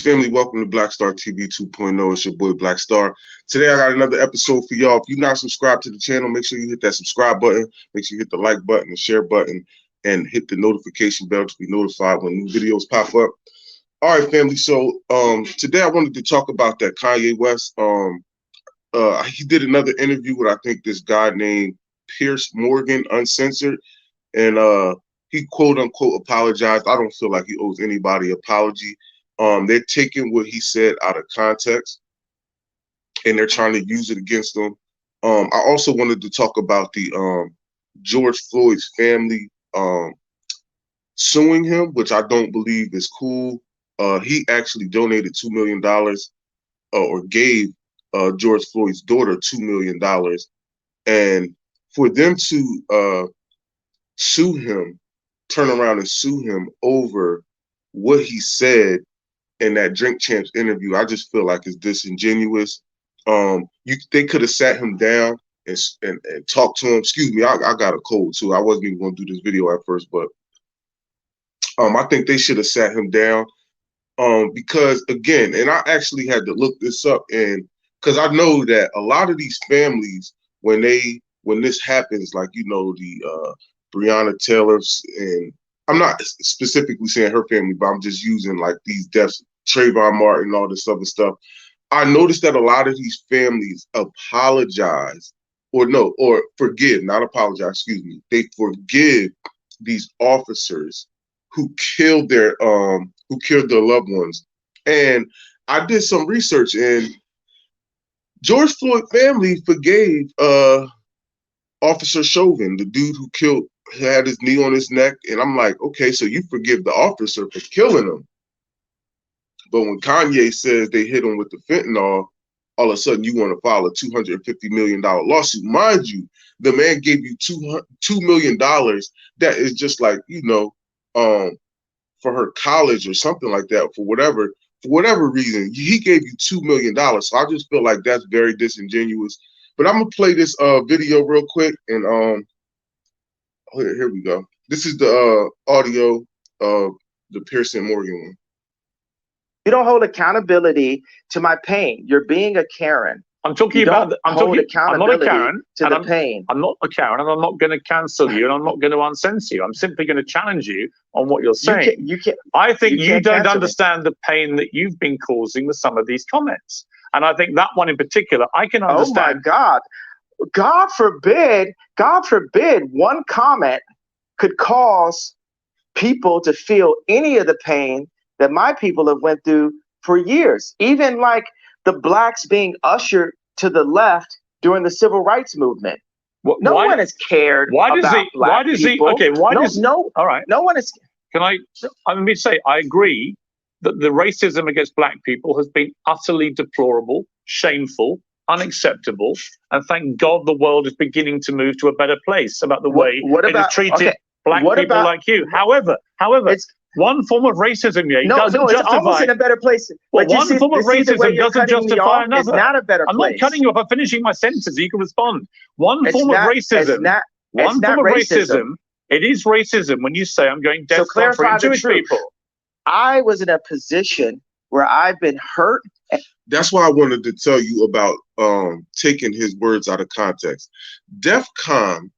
Family, welcome to Black Star TV 2.0. It's your boy Black Star. Today I got another episode for y'all. If you're not subscribed to the channel, make sure you hit that subscribe button. Make sure you hit the like button, the share button, and hit the notification bell to be notified when new videos pop up. All right, family. So today I wanted to talk about that Kanye West. He did another interview with I think this guy named Pierce Morgan, uncensored, and he quote unquote apologized. I don't feel like he owes anybody an apology. They're taking what he said out of context and they're trying to use it against him. I also wanted to talk about the George Floyd's family suing him, which I don't believe is cool. He actually donated $2 million or gave George Floyd's daughter $2 million. And for them to sue him, turn around and sue him over what he said in that Drink Champs interview, I just feel like it's disingenuous. They could have sat him down and talked to him. Excuse me, I got a cold too. I wasn't even going to do this video at first, but I think they should have sat him down because again, and I actually had to look this up, and because I know that a lot of these families, when this happens, like the Breonna Taylor's, and I'm not specifically saying her family, but I'm just using like these deaths, Trayvon Martin, all this other stuff. I noticed that a lot of these families apologize or forgive, not apologize, excuse me. They forgive these officers who killed their loved ones. And I did some research, and George Floyd family forgave Officer Chauvin, the dude who had his knee on his neck. And I'm like, okay, so you forgive the officer for killing him. But when Kanye says they hit him with the fentanyl, all of a sudden you want to file a $250 million lawsuit. Mind you, the man gave you $2 million. That is just like, for her college or something like that, for whatever reason, he gave you $2 million. So I just feel like that's very disingenuous. But I'm gonna play this video real quick, and here we go. This is the audio of the Pierce Morgan one. You don't hold accountability to my pain. You're being a Karen. I'm talking about. I'm not a Karen to the pain. I'm not a Karen, and I'm not going to cancel you, and I'm not going to uncensor you. I'm simply going to challenge you on what you're saying. You can't. I think you don't understand the pain that you've been causing with some of these comments, and I think that one in particular, I can understand. Oh my God! God forbid, one comment could cause people to feel any of the pain that my people have went through for years. Even like the blacks being ushered to the left during the civil rights movement. No one has cared about black people. All right. No one is. Let me say, I agree that the racism against black people has been utterly deplorable, shameful, unacceptable, and thank God the world is beginning to move to a better place about the way it has treated black people like you. However, it's one form of racism doesn't justify. It's almost in a better place. Well, one form of racism doesn't justify another. It's not a better place. I'm not cutting you off. I'm finishing my sentence. You can respond. One form of racism. It is racism when you say I'm going death for Jewish people. I was in a position where I've been hurt. That's why I wanted to tell you about taking his words out of context. DEFCON,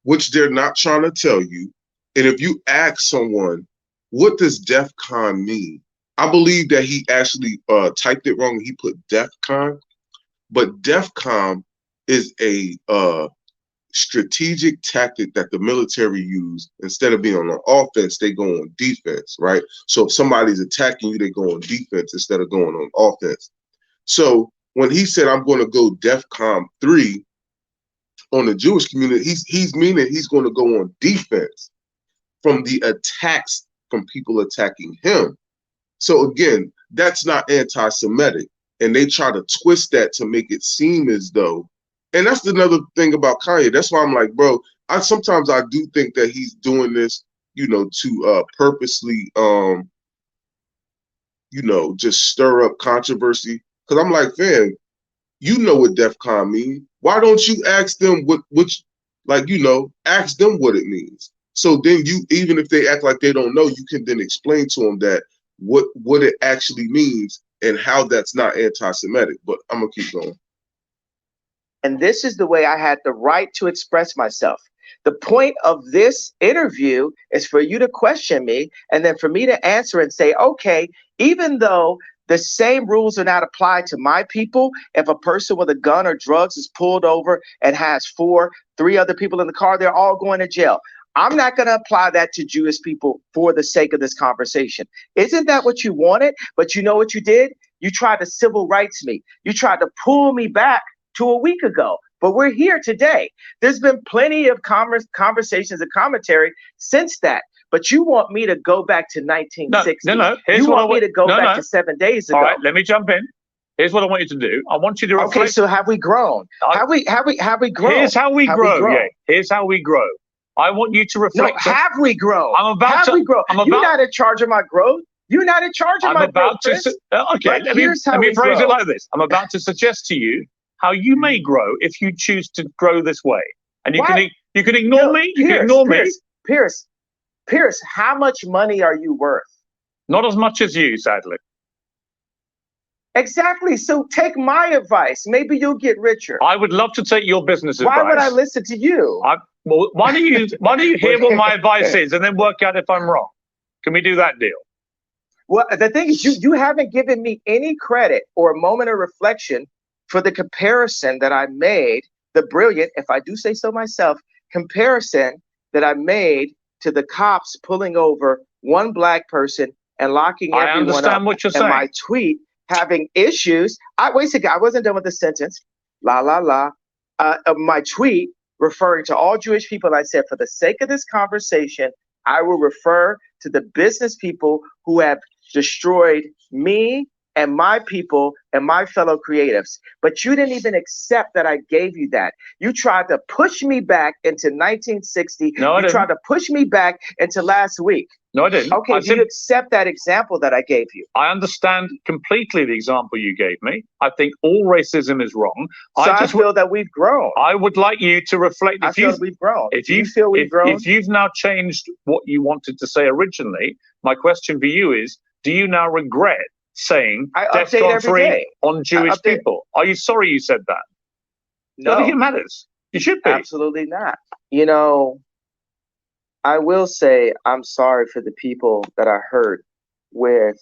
which they're not trying to tell you, and if you ask someone, what does DEFCON mean? I believe that he actually typed it wrong. He put DEFCON, but DEFCON is a strategic tactic that the military use. Instead of being on offense, they go on defense, right? So if somebody's attacking you, they go on defense instead of going on offense. So when he said, I'm going to go DEFCON 3 on the Jewish community, he's meaning he's going to go on defense from the attacks from people attacking him. So again, that's not anti-Semitic. And they try to twist that to make it seem as though, and that's another thing about Kanye. That's why I'm like, bro, sometimes I do think that he's doing this, to purposely, just stir up controversy. Because I'm like, fam, you know what DEFCON means. Why don't you ask them ask them what it means? So then even if they act like they don't know, you can then explain to them that what it actually means and how that's not anti-Semitic. But I'm gonna keep going. And this is the way I had the right to express myself. The point of this interview is for you to question me and then for me to answer and say, okay, even though the same rules are not applied to my people, if a person with a gun or drugs is pulled over and has three other people in the car, they're all going to jail. I'm not going to apply that to Jewish people for the sake of this conversation. Isn't that what you wanted? But you know what you did? You tried to civil rights me. You tried to pull me back to a week ago. But we're here today. There's been plenty of conversations and commentary since that. But you want me to go back to 1960. No. You want me to go back to 7 days ago. All right, let me jump in. Here's what I want you to do. I want you to reflect. Okay, so have we grown? Have we grown? Here's how we grow. Yeah. Here's how we grow. I want you to reflect. No, have we grown? Have we grown? You're not in charge of my growth. You're not in charge of my growth. Okay, let me phrase it like this. I'm about to suggest to you how you may grow if you choose to grow this way. And you can ignore me. You can ignore me. Pierce, how much money are you worth? Not as much as you, sadly. Exactly. So take my advice. Maybe you'll get richer. I would love to take your business advice. Why would I listen to you? Well, why don't you hear what my advice is and then work out if I'm wrong? Can we do that deal? Well, the thing is, you haven't given me any credit or a moment of reflection for the comparison that I made, the brilliant, if I do say so myself, comparison that I made to the cops pulling over one black person and locking everyone up. I understand what you're saying. And my tweet having issues. Wait a second, I wasn't done with the sentence. My tweet referring to all Jewish people, I said, for the sake of this conversation, I will refer to the business people who have destroyed me and my people and my fellow creatives. But you didn't even accept that I gave you that. You tried to push me back into 1960. No, I didn't. You tried to push me back into last week. No, I didn't. Okay, do you accept that example that I gave you? I understand completely the example you gave me. I think all racism is wrong. So I feel that we've grown. I would like you to reflect. I feel we've grown. Do you feel we've grown? If you've now changed what you wanted to say originally, my question for you is, do you now regret saying DEFCON 3 on Jewish people? Are you sorry you said that? No. I think it matters. You should be. Absolutely not. You know, I will say I'm sorry for the people that I hurt with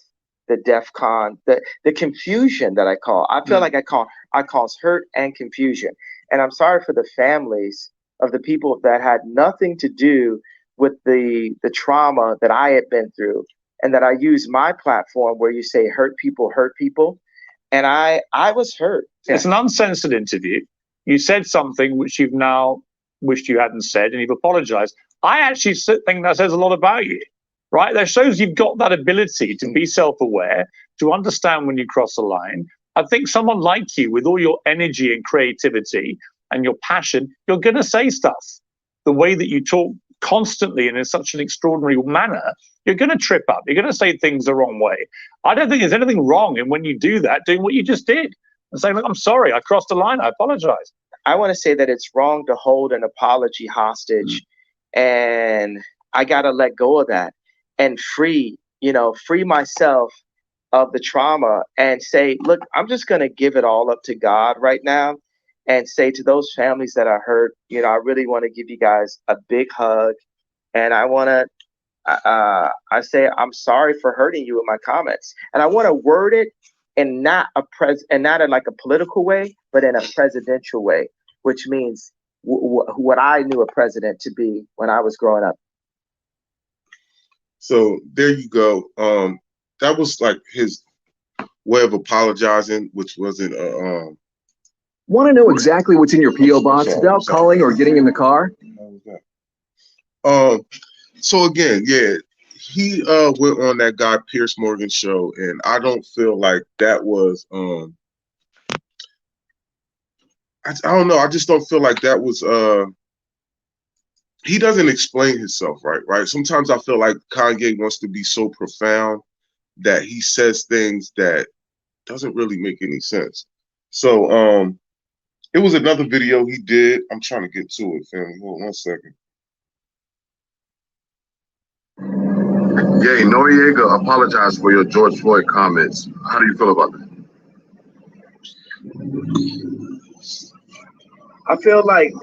the DEFCON, the confusion that I call. I feel like I cause hurt and confusion. And I'm sorry for the families of the people that had nothing to do with the trauma that I had been through, and that I use my platform where you say hurt people, and I was hurt. It's an uncensored interview. You said something which you've now wished you hadn't said, and you've apologized. I actually think that says a lot about you, right? That shows you've got that ability to be self-aware, to understand when you cross a line. I think someone like you, with all your energy and creativity and your passion, you're going to say stuff. The way that you talk constantly and in such an extraordinary manner, you're going to trip up. You're going to say things the wrong way. I don't think there's anything wrong in when you do that, doing what you just did and saying, look, I'm sorry, I crossed the line, I apologize. I want to say that it's wrong to hold an apology hostage, and I got to let go of that and free myself of the trauma and say, look, I'm just going to give it all up to God right now and say to those families that I hurt, I really want to give you guys a big hug. And I want to, I say, I'm sorry for hurting you in my comments. And I want to word it in not in like a political way, but in a presidential way, which means what I knew a president to be when I was growing up. So there you go. That was like his way of apologizing, which wasn't Want to know exactly what's in your P.O. box without calling or getting in the car? So again, yeah, he went on that guy Pierce Morgan show, and I don't feel like that was I don't know, I just don't feel like that was he doesn't explain himself right? Sometimes I feel like Kanye wants to be so profound that he says things that doesn't really make any sense. So it was another video he did. I'm trying to get to it, family. Hold on 1 second. Yay, Noriega apologized for your George Floyd comments. How do you feel about that? I feel like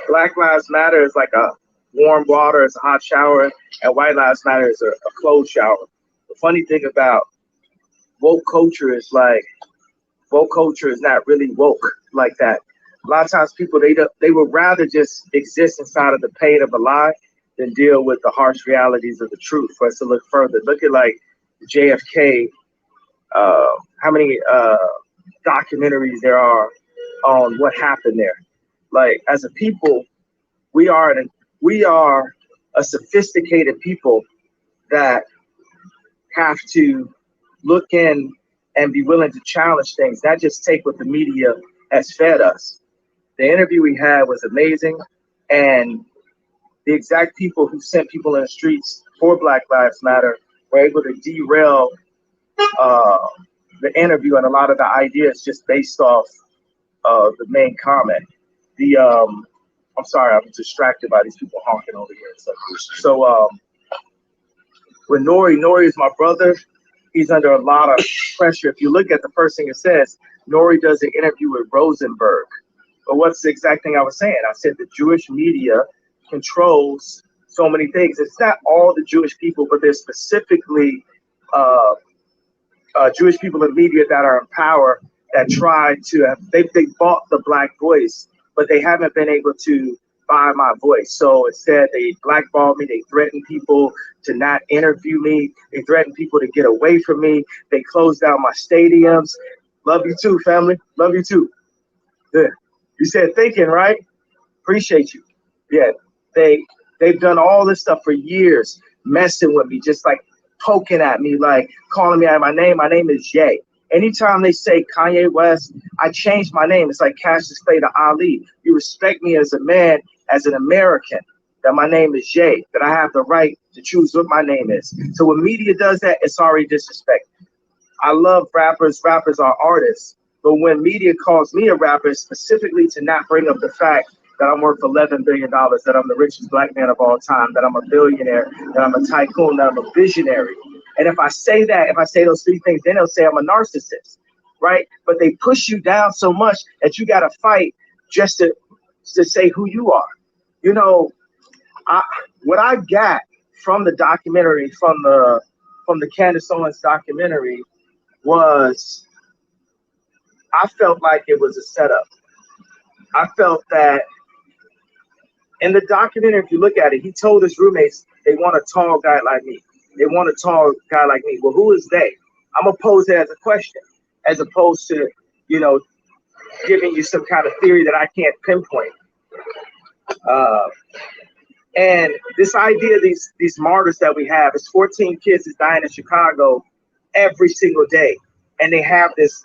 Black Lives Matter is like a warm water, it's a hot shower, and White Lives Matter is a cold shower. The funny thing about woke culture is like woke culture is not really woke like that. A lot of times people they would rather just exist inside of the pain of a lie than deal with the harsh realities of the truth. For us to look further, look at like JFK. How many documentaries there are on what happened there? Like as a people, we are a sophisticated people that have to look in and be willing to challenge things, not just take what the media has fed us. The interview we had was amazing, and the exact people who sent people in the streets for Black Lives Matter were able to derail the interview and a lot of the ideas just based off the main comment. I'm sorry, I'm distracted by these people honking over here. So with Nori is my brother. He's under a lot of pressure. If you look at the first thing it says, Nori does an interview with Rosenberg. But what's the exact thing I was saying? I said the Jewish media controls so many things. It's not all the Jewish people, but there's specifically Jewish people in media that are in power that try to they bought the Black voice, but they haven't been able to buy my voice. So instead, they blackballed me. They threatened people to not interview me. They threatened people to get away from me. They closed down my stadiums. Love you too, family. Love you too. Good. You said thinking, right? Appreciate you. Yeah, they've done all this stuff for years, messing with me, just like poking at me, like calling me out my name. My name is Jay. Anytime they say Kanye West, I change my name. It's like Cassius Clay to Ali. You respect me as a man, as an American, that my name is Jay, that I have the right to choose what my name is. So when media does that, it's already disrespect. I love rappers. Rappers are artists. But when media calls me a rapper, specifically to not bring up the fact that I'm worth $11 billion, that I'm the richest Black man of all time, that I'm a billionaire, that I'm a tycoon, that I'm a visionary. And if I say that, if I say those three things, then they'll say I'm a narcissist, right? But they push you down so much that you got to fight just to say who you are. You know, what I got from the documentary, from the Candace Owens documentary, was I felt like it was a setup. I felt that in the documentary, if you look at it, he told his roommates they want a tall guy like me. They want a tall guy like me. Well, who is they? I'm gonna pose it as a question, as opposed to, you know, giving you some kind of theory that I can't pinpoint. And this idea, these martyrs that we have, is 14 kids is dying in Chicago every single day, and they have this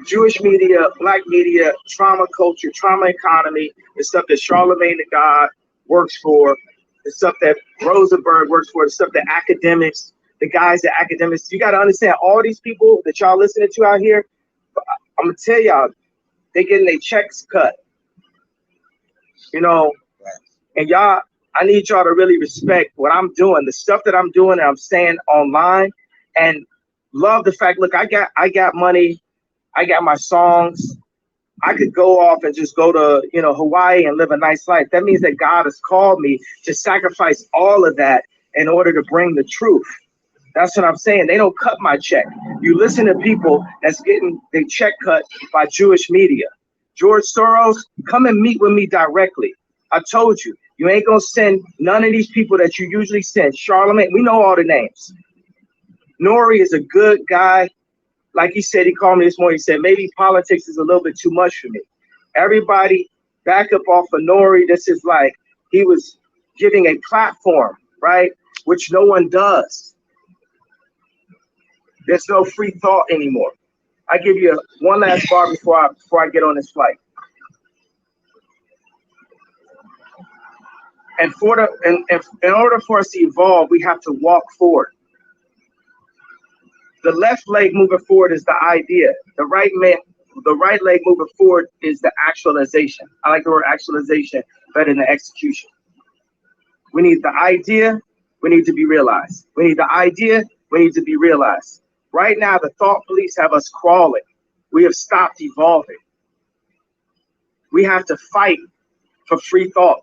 Jewish media, Black media, trauma culture, trauma economy, the stuff that Charlemagne the God works for, the stuff that Rosenberg works for, the stuff that academics, the guys that academics, you got to understand all these people that y'all listening to out here, I'm going to tell y'all, they getting their checks cut, you know, and y'all, I need y'all to really respect what I'm doing, the stuff that I'm doing and I'm saying online, and love the fact, look, I got money, I got my songs. I could go off and just go to, you know, Hawaii and live a nice life. That means that God has called me to sacrifice all of that in order to bring the truth. That's what I'm saying. They don't cut my check. You listen to people that's getting their check cut by Jewish media. George Soros, come and meet with me directly. I told you, you ain't gonna send none of these people that you usually send. Charlemagne, we know all the names. Nori is a good guy. Like he said, he called me this morning, he said, maybe politics is a little bit too much for me. Everybody back up off of Nori. This is like, he was giving a platform, right? Which no one does. There's no free thought anymore. I give you one last bar before I get on this flight. And in order for us to evolve, we have to walk forward. The left leg moving forward is the idea. The right leg moving forward is the actualization. I like the word actualization better than execution. We need the idea. We need to be realized. We need the idea. We need to be realized. Right now, the thought police have us crawling. We have stopped evolving. We have to fight for free thought,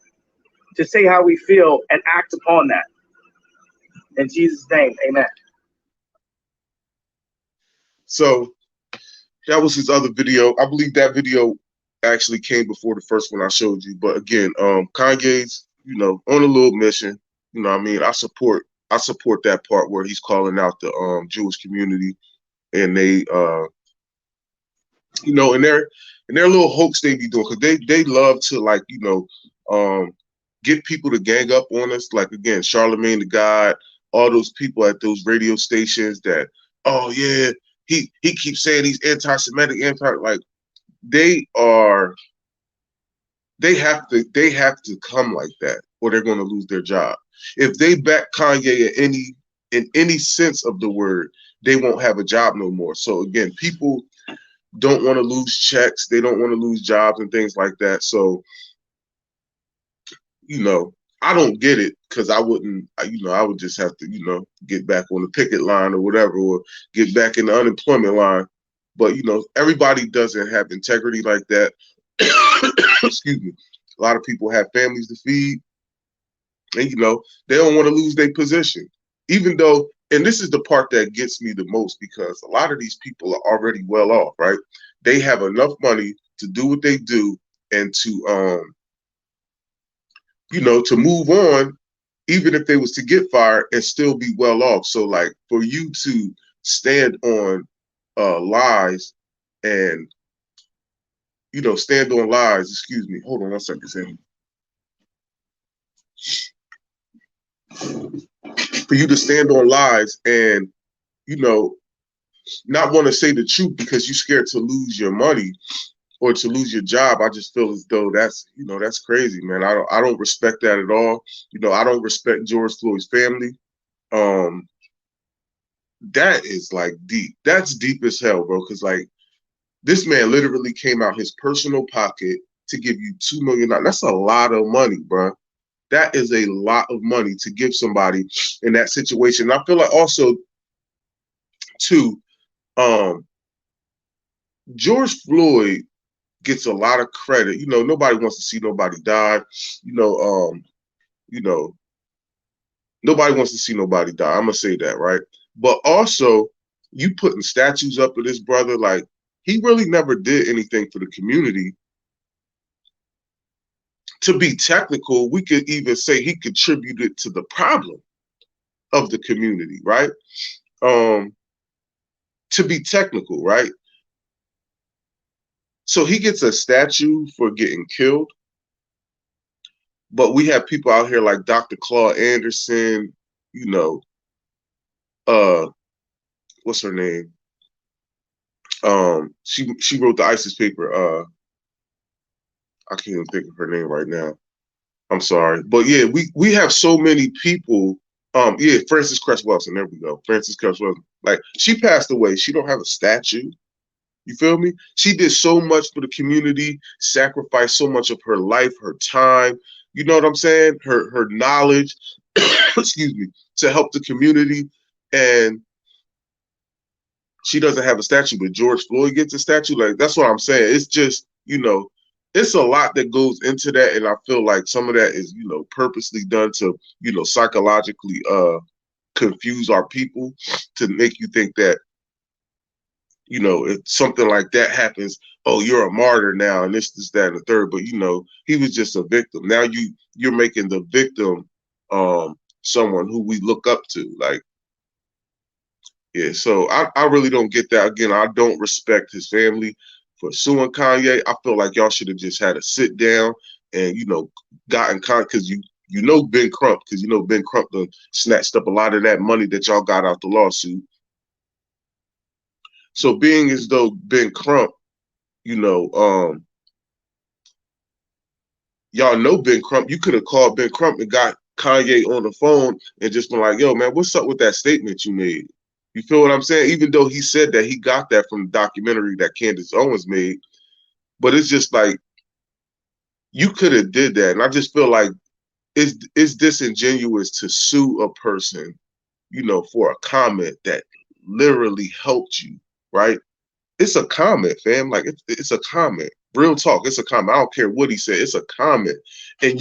to say how we feel and act upon that. In Jesus' name, amen. So that was his other video. I believe that video actually came before the first one I showed you. But again, Kanye's, on a little mission. I mean, I support that part where he's calling out the Jewish community, and they and their little hoax they be doing, because they love to, like, get people to gang up on us. Like, again, Charlemagne the God, all those people at those radio stations that, oh yeah, he keeps saying he's anti-Semitic, like, they have to come like that, or they're going to lose their job. If they back Kanye in any sense of the word, they won't have a job no more. So again, people don't want to lose checks, they don't want to lose jobs and things like that. So I don't get it, because I wouldn't, I would just have to, get back on the picket line or whatever, or get back in the unemployment line. But, everybody doesn't have integrity like that. Excuse me. A lot of people have families to feed, and, they don't want to lose their position. Even though, and this is the part that gets me the most, because a lot of these people are already well off, right? They have enough money to do what they do, and to, to move on, even if they was to get fired and still be well off. So, like, for you to stand on lies and, stand on lies, excuse me, hold on one second, Sam. For you to stand on lies and, not want to say the truth because you're scared to lose your money or to lose your job, I just feel as though that's crazy, man. I don't respect that at all. I don't respect George Floyd's family. That is, like, deep. That's deep as hell, bro. Because, like, this man literally came out his personal pocket to give you $2 million. That's a lot of money, bro. That is a lot of money to give somebody in that situation. And I feel like also, too, George Floyd gets a lot of credit. Nobody wants to see nobody die. Nobody wants to see nobody die. I'm gonna say that, right? But also, you putting statues up of this brother, like, he really never did anything for the community. To be technical, we could even say he contributed to the problem of the community, right? To be technical, right? So he gets a statue for getting killed, but we have people out here like Dr. Claude Anderson, what's her name? She wrote the ISIS paper. I can't even think of her name right now. I'm sorry. But yeah, we have so many people. Yeah, Frances Cress Welsing. There we go. Frances Cress Welsing. Like, she passed away. She don't have a statue. You feel me? She did so much for the community, sacrificed so much of her life, her time. You know what I'm saying? Her knowledge, excuse me, to help the community. And she doesn't have a statue, but George Floyd gets a statue. Like, that's what I'm saying. It's just, it's a lot that goes into that. And I feel like some of that is, purposely done to, psychologically confuse our people, to make you think that, if something like that happens, oh, you're a martyr now, and this, that, and the third. But, he was just a victim. Now you're making the victim someone who we look up to. Like, yeah, so I really don't get that. Again, I don't respect his family for suing Kanye. I feel like y'all should have just had a sit down and, gotten because Ben Crump, because Ben Crump done snatched up a lot of that money that y'all got out the lawsuit. So being as though Ben Crump, y'all know Ben Crump, you could have called Ben Crump and got Kanye on the phone and just been like, yo, man, what's up with that statement you made? You feel what I'm saying? Even though he said that he got that from the documentary that Candace Owens made, but it's just like, you could have did that. And I just feel like it's disingenuous to sue a person, you know, for a comment that literally helped you, right? It's a comment, fam. Like it's a comment. Real talk. It's a comment. I don't care what he said. It's a comment, and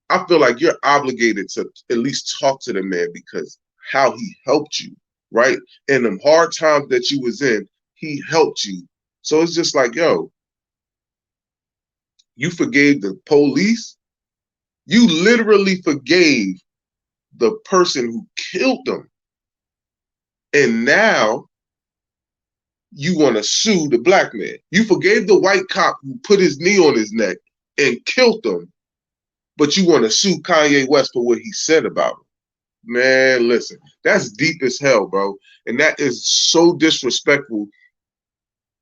I feel like you're obligated to at least talk to the man because how he helped you, right? In them hard times that you was in, he helped you. So it's just like, yo, you forgave the police. You literally forgave the person who killed them. And now you want to sue the black man. You forgave the white cop who put his knee on his neck and killed him, but you want to sue Kanye West for what he said about him. Man, listen, that's deep as hell, bro. And that is so disrespectful.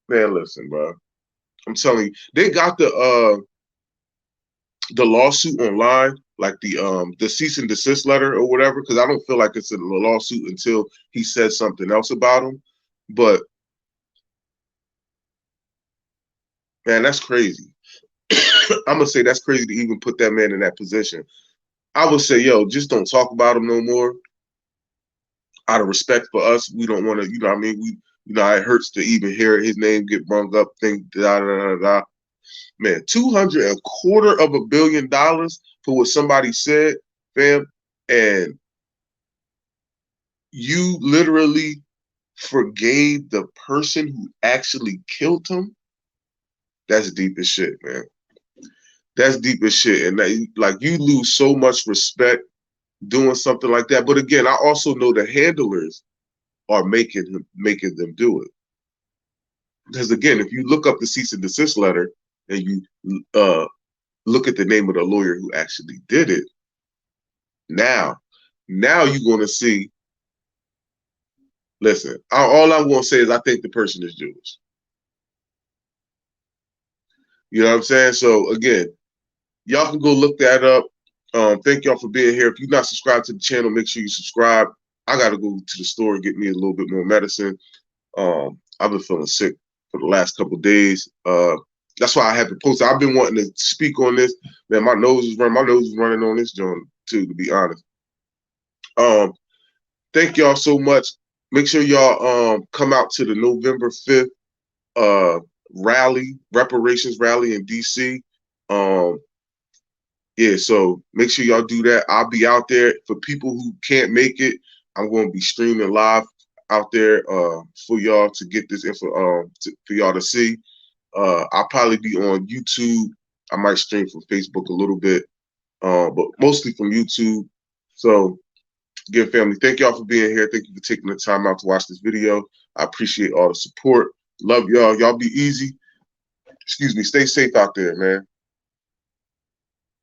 Man, listen, bro. I'm telling you, they got the lawsuit online, like the cease and desist letter or whatever, because I don't feel like it's a lawsuit until he says something else about him. But man, that's crazy. I'm gonna say that's crazy to even put that man in that position. I would say, yo, just don't talk about him no more. Out of respect for us, we don't want to, you know what I mean? It hurts to even hear his name get brung up, think da da da da. Man, 200 billion dollars for what somebody said, fam, and you literally forgave the person who actually killed him. That's deep as shit, man. That's deep as shit, and like you lose so much respect doing something like that. But again, I also know the handlers are making them do it. Because again, if you look up the cease and desist letter and you look at the name of the lawyer who actually did it, now you're going to see. Listen, all I'm going to say is I think the person is Jewish. You know what I'm saying? So again, y'all can go look that up. Thank y'all for being here. If you're not subscribed to the channel, make sure you subscribe. I got to go to the store and get me a little bit more medicine. I've been feeling sick for the last couple of days. That's why I haven't posted. I've been wanting to speak on this. Man, my nose is running on this joint too, to be honest. Thank y'all so much. Make sure y'all come out to the November 5th reparations rally in DC. Yeah, so make sure y'all do that. I'll be out there. For people who can't make it, I'm going to be streaming live out there for y'all to get this info for y'all to see. I'll probably be on YouTube. I might stream from Facebook a little bit, but mostly from YouTube. So again, family, thank y'all for being here. Thank you for taking the time out to watch this video. I appreciate all the support. Love y'all. Y'all be easy. Excuse me. Stay safe out there, man.